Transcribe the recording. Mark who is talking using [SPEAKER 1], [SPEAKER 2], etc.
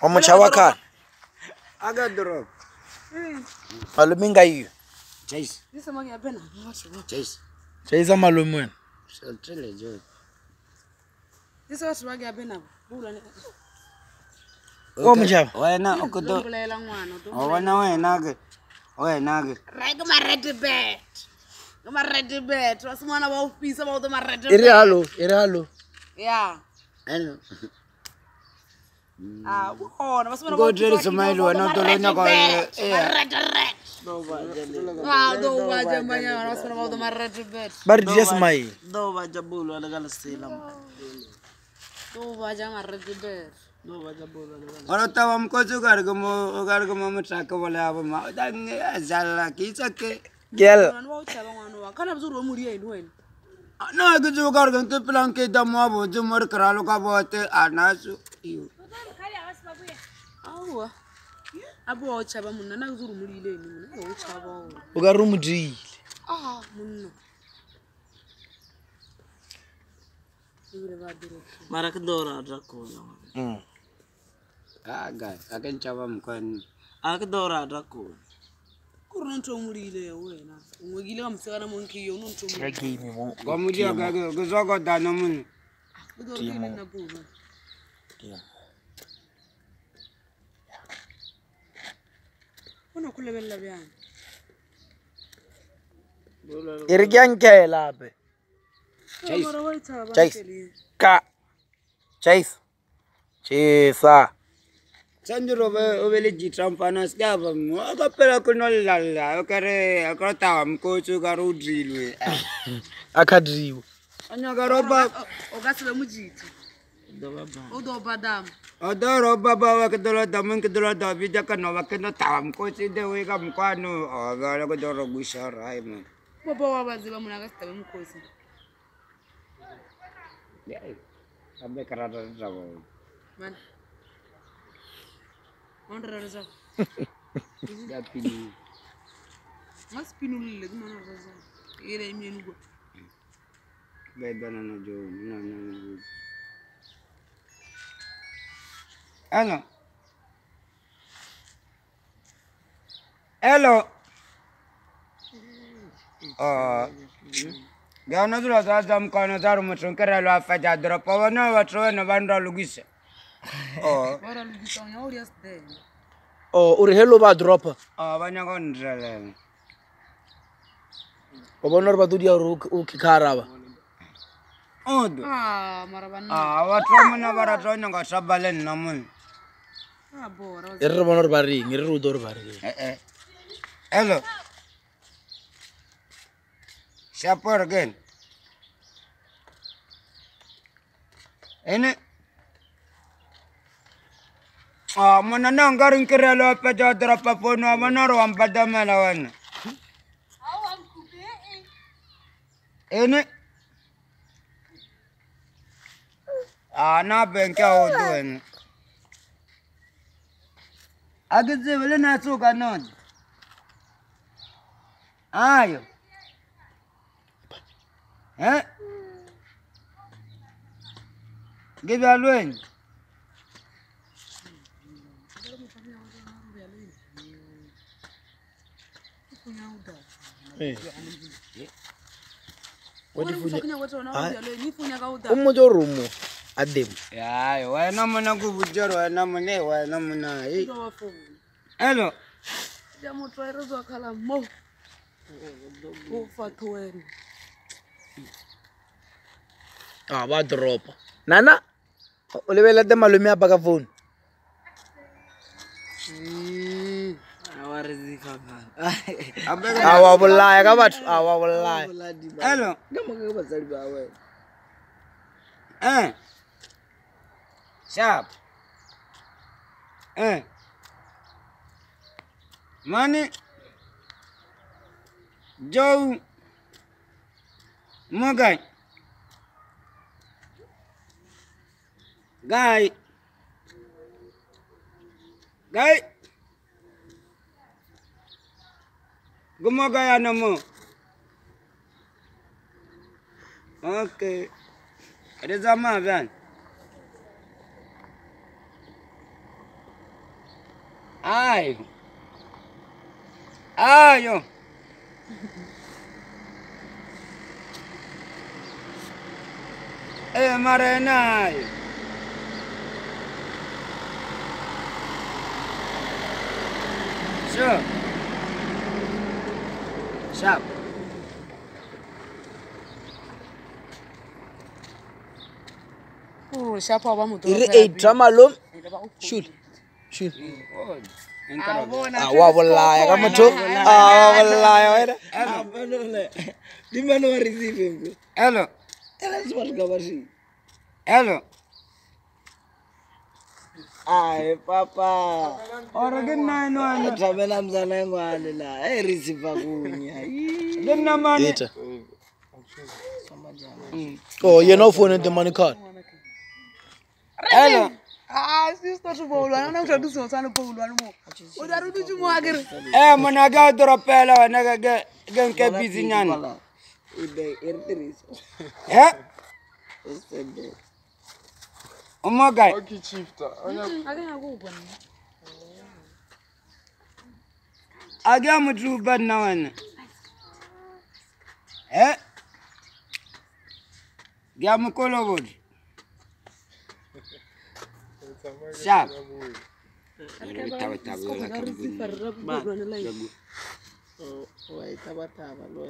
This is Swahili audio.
[SPEAKER 1] Omuchawaka.
[SPEAKER 2] Aga drop.
[SPEAKER 1] Malume ngayo.
[SPEAKER 2] Chase.
[SPEAKER 3] This man ya bena.
[SPEAKER 2] Chase.
[SPEAKER 1] Chase malume wena.
[SPEAKER 2] So tell you.
[SPEAKER 3] This was wagi ya bena. Bula ni.
[SPEAKER 1] Omuchawa.
[SPEAKER 2] Wena okudo.
[SPEAKER 3] Bulela ngwana.
[SPEAKER 2] Wena ke. Wena ke.
[SPEAKER 3] Right ma red bed. Ma red bed. Wasimana ba office ba to ma red bed.
[SPEAKER 1] Iri halo.
[SPEAKER 3] Yeah.
[SPEAKER 2] Hello.
[SPEAKER 3] Ukhona wasimana
[SPEAKER 2] Go drill smile wena tolona ko.
[SPEAKER 3] Red. Do ba jamanya wasimana ba to ma red bed.
[SPEAKER 1] Bari just my.
[SPEAKER 4] Do ba jabulu ala kala sila.
[SPEAKER 3] Do ba jama red bed.
[SPEAKER 4] Do ba jabulu ala kala.
[SPEAKER 2] Ora tawa mkozo gargo mtraka wala aba ma. Dan Ezela kisake.
[SPEAKER 1] Gel.
[SPEAKER 3] Wa uchaba ngwana wa. Kana buzuru muri yini wena.
[SPEAKER 2] No kuzo gargo ke plan ke damo abo jumar kralo ka bote anasu.
[SPEAKER 3] Awa. Abo uchaba munna na buzuru muri yini munna. Uchaba.
[SPEAKER 1] Ugarumudile.
[SPEAKER 3] Munna.
[SPEAKER 4] Mara kedora adako.
[SPEAKER 2] Aga akan chaba mkon.
[SPEAKER 4] Akedora adako.
[SPEAKER 3] Kurun to muri ile wena. Ngwegile kamsana monki yo nun to muri.
[SPEAKER 1] Ngagimi mo.
[SPEAKER 2] Gomudi aga gozogo dano mun.
[SPEAKER 3] Timo na buba. Ona kulebella byana.
[SPEAKER 1] Irigyanke labe. Chase. Chase. Chisa.
[SPEAKER 2] Sandro ovele jitramfana skaba mo akapela kunolala okare akota mkocho garudrilwe
[SPEAKER 1] Akadriwo.
[SPEAKER 2] anya garoba
[SPEAKER 3] Ogasibe mujiti.
[SPEAKER 4] Do baba.
[SPEAKER 3] Odo badam.
[SPEAKER 2] odoro baba wakdolo damun kdolo davida kana wakno tam kochi de wega mkwano ogara godoro gushara ayman
[SPEAKER 3] Baba wabaziba muna gasitabe mukosi.
[SPEAKER 2] abe karara rabo
[SPEAKER 3] Man. Ondra raza.
[SPEAKER 2] ya pini
[SPEAKER 3] Mas pinulile kumana raza. Ile imyenu go.
[SPEAKER 2] bebana na jo na hello Gana dura da dam kana daru mutun kare lo afaja dura pawana watro na bandra lugise
[SPEAKER 3] Ora lugisa nya ori asde.
[SPEAKER 1] Uri hello ba drop.
[SPEAKER 2] banya kondrale
[SPEAKER 1] Obonor ba dudia ukikaraba.
[SPEAKER 2] odo
[SPEAKER 3] Marabana.
[SPEAKER 2] watro muna baratro nga sabalen namun
[SPEAKER 3] Bora.
[SPEAKER 1] Irre bonor bari, irre udor bari.
[SPEAKER 2] hello Shapur again ene muna nang garing kare lo afaja dura papono manaro ampadama lawan ene na benka odo ene agze vele na suka non ayo give alwen
[SPEAKER 1] Umujo rumo adem.
[SPEAKER 2] ya wena muna kubujero wena muna hello
[SPEAKER 3] Jamu twairo zo kala mo. Fatwen.
[SPEAKER 1] Ba drop. Nana. Ulebela de malume apa ka phone.
[SPEAKER 4] Awarizi kaka.
[SPEAKER 1] Awa bulaya ka batho, awa bulaya.
[SPEAKER 2] hello
[SPEAKER 4] Ngama ke bazali ba we.
[SPEAKER 2] sharp money Joe Morgan guy gumoga ya namo okay ada zaman kan Ayo. Ayo. Marena. Sure. Sharp.
[SPEAKER 3] Oh, shapa ba mo
[SPEAKER 1] Iri 8 tramalum. Shul. Shul. Wa bollaya ka motho. Wa bollaya wena.
[SPEAKER 4] Di mana wa receive?
[SPEAKER 2] Hello.
[SPEAKER 4] Ela smart ka ba shi?
[SPEAKER 2] Hello.
[SPEAKER 4] Ay papa.
[SPEAKER 2] Ora ke nine one.
[SPEAKER 4] Thabela mzana ngwane la. Hey receive kunya.
[SPEAKER 2] Then na money.
[SPEAKER 1] Later. Oh, you're not phoning the money card.
[SPEAKER 2] Hello.
[SPEAKER 3] Sister to Peulwane. Ana uta duso sana Peulwane mo. Uta rudu jumo agere.
[SPEAKER 2] Mona ga dropela na ga nke busy nyana.
[SPEAKER 4] Ibe ertris.
[SPEAKER 2] Omoga.
[SPEAKER 3] Ake ngakubona.
[SPEAKER 2] Aga mutu bad na wana. Ga mukolo bodi. Sharp.
[SPEAKER 4] Wa itaba taba lo.